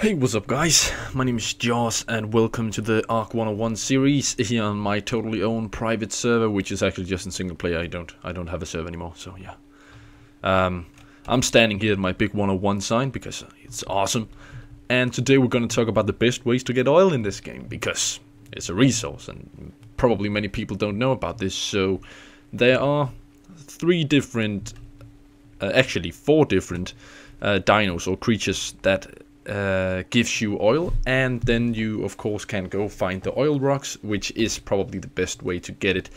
Hey, what's up guys? My name is Joss and welcome to the ARK 101 series here on my totally own private server, which is actually just in single player. I don't have a server anymore, so yeah. I'm standing here at my big 101 sign because it's awesome. And today we're going to talk about the best ways to get oil in this game, because it's a resource and probably many people don't know about this. So there are actually four different dinos or creatures that gives you oil, and then you of course can go find the oil rocks, which is probably the best way to get it.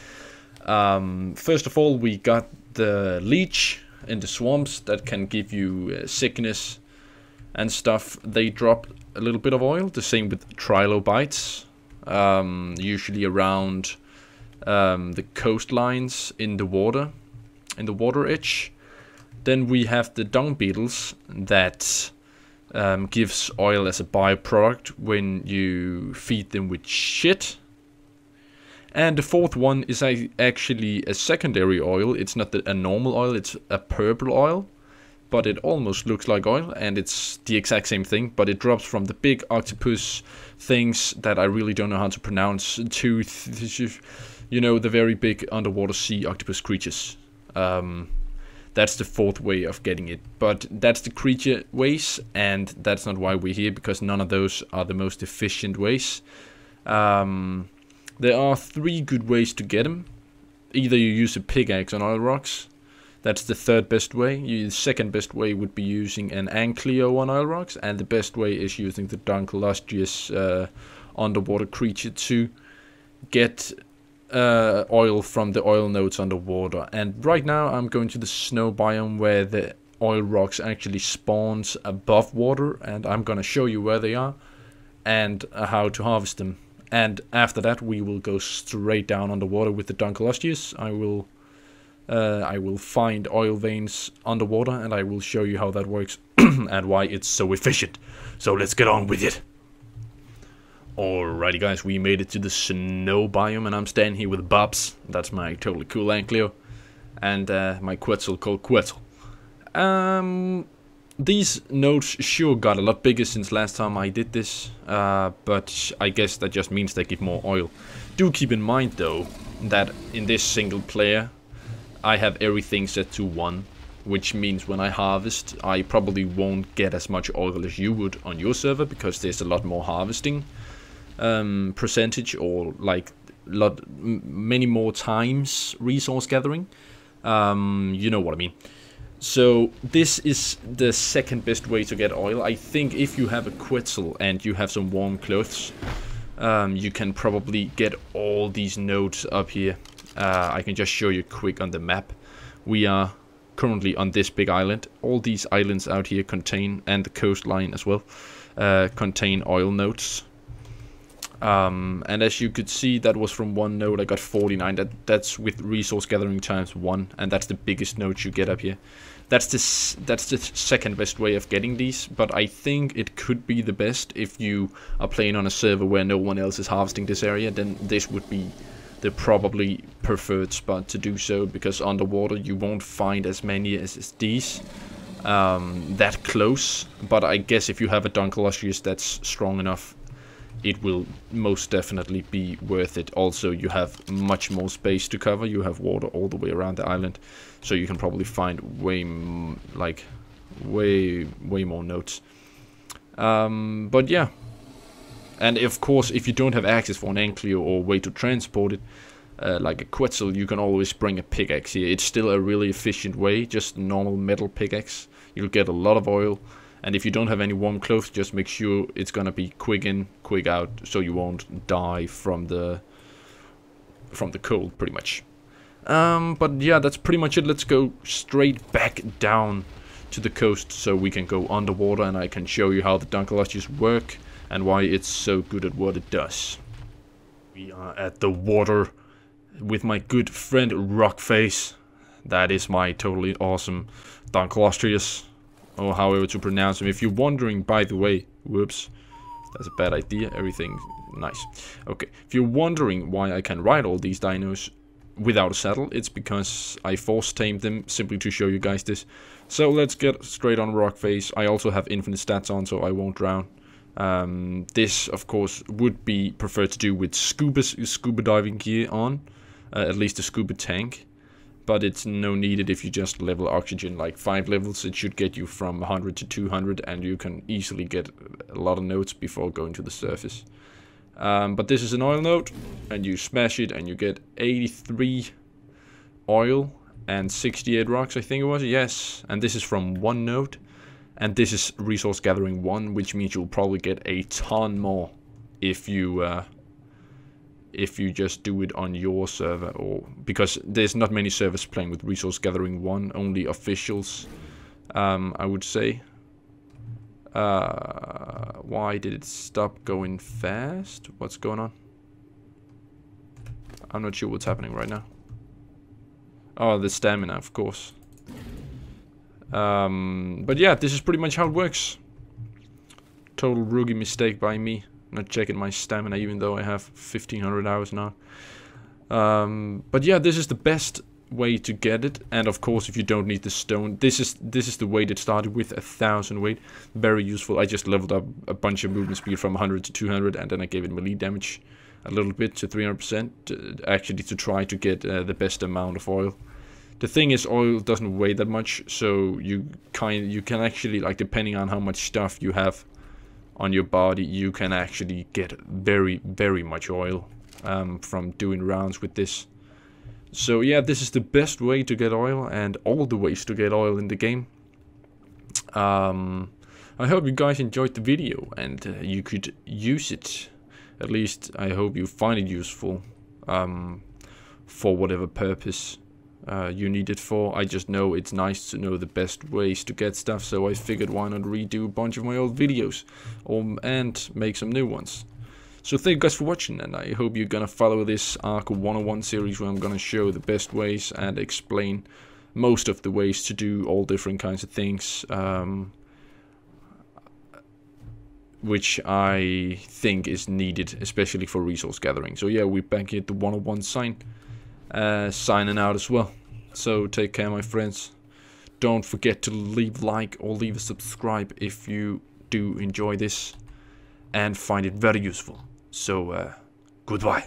First of all, we got the leech in the swamps that can give you sickness and stuff. They drop a little bit of oil. The same with trilobites, usually around the coastlines in the water edge. Then we have the dung beetles that gives oil as a byproduct when you feed them with shit. And the fourth one is actually a secondary oil. It's not a normal oil, it's a purple oil, but it almost looks like oil, and it's the exact same thing, but it drops from the big octopus things that I really don't know how to pronounce, you know, the very big underwater sea octopus creatures. That's the fourth way of getting it, but that's the creature ways, and that's not why we're here, because none of those are the most efficient ways. There are three good ways to get them. Either you use a pickaxe on oil rocks, that's the third best way. The second best way would be using an ankleo on oil rocks, and the best way is using the dunkellustrious underwater creature to get oil from the oil nodes underwater. And right now I'm going to the snow biome where the oil rocks actually spawns above water, and I'm gonna show you where they are and how to harvest them. And after that we will go straight down underwater with the dunkellustrious. I will find oil veins underwater, and I will show you how that works and why it's so efficient. So let's get on with it. Alrighty guys, we made it to the snow biome, and I'm standing here with Bobs. That's my totally cool ankleo, and my Quetzal called Quetzal. These nodes sure got a lot bigger since last time I did this, but I guess that just means they give more oil. Do keep in mind though that in this single player I have everything set to 1, which means when I harvest I probably won't get as much oil as you would on your server, because there's a lot more harvesting percentage, or like many more times resource gathering. You know what I mean. So this is the second best way to get oil. I think if you have a Quetzal and you have some warm clothes, you can probably get all these nodes up here. I can just show you quick on the map. We are currently on this big island. All these islands out here contain, and the coastline as well, contain oil nodes. And as you could see, that was from one node. I got 49. That's with resource gathering times 1, and that's the biggest node you get up here. That's the second best way of getting these, but I think it could be the best if you are playing on a server where no one else is harvesting this area. Then this would be the probably preferred spot to do so, because underwater you won't find as many as these that close. But I guess if you have a dunkellustrious that's strong enough, it will most definitely be worth it. Also, you have much more space to cover. You have water all the way around the island, so you can probably find way more nodes. But yeah, and of course, if you don't have access for an ankleo or way to transport it, like a Quetzal, you can always bring a pickaxe here. It's still a really efficient way, just a normal metal pickaxe. You'll get a lot of oil. And if you don't have any warm clothes, just make sure it's gonna be quick in, quick out, so you won't die from the cold, pretty much. But yeah, that's pretty much it. Let's go straight back down to the coast so we can go underwater, and I can show you how the dunkellustrious work and why it's so good at what it does. We are at the water with my good friend Rockface. That is my totally awesome dunkellustrious, or however to pronounce him. If you're wondering, by the way, whoops, that's a bad idea, everything nice. Okay, if you're wondering why I can ride all these dinos without a saddle, it's because I force tamed them, simply to show you guys this. So let's get straight on Rockface. I also have infinite stats on, so I won't drown. This, of course, would be preferred to do with scuba diving gear on, at least a scuba tank. But it's no needed if you just level oxygen like 5 levels. It should get you from 100 to 200, and you can easily get a lot of notes before going to the surface. But this is an oil node, and you smash it, and you get 83 oil and 68 rocks, I think it was. Yes, and this is from one node, and this is resource gathering 1, which means you'll probably get a ton more if you just do it on your server, or because there's not many servers playing with resource gathering 1, only officials, I would say. Why did it stop going fast? What's going on? I'm not sure what's happening right now. Oh, the stamina, of course. But yeah, this is pretty much how it works. Total rookie mistake by me. Not checking my stamina, even though I have 1500 hours now. But yeah, this is the best way to get it. And of course, if you don't need the stone, this is the weight it started with, 1000 weight. Very useful. I just leveled up a bunch of movement speed from 100 to 200, and then I gave it melee damage a little bit to 300%, actually to try to get the best amount of oil. The thing is, oil doesn't weigh that much, so you can actually, like, depending on how much stuff you have on your body, you can actually get very, very much oil from doing rounds with this. So yeah, this is the best way to get oil, and all the ways to get oil in the game. I hope you guys enjoyed the video, and you could use it. At least I hope you find it useful for whatever purpose you need it for. I just know it's nice to know the best ways to get stuff, so I figured why not redo a bunch of my old videos and make some new ones. So thank you guys for watching, and I hope you're gonna follow this ARK 101 series, where I'm gonna show the best ways and explain most of the ways to do all different kinds of things, which I think is needed, especially for resource gathering. So yeah, we're back here at the 101 sign, signing out as well. So take care, my friends. Don't forget to leave a like or leave a subscribe if you do enjoy this and find it very useful. So goodbye.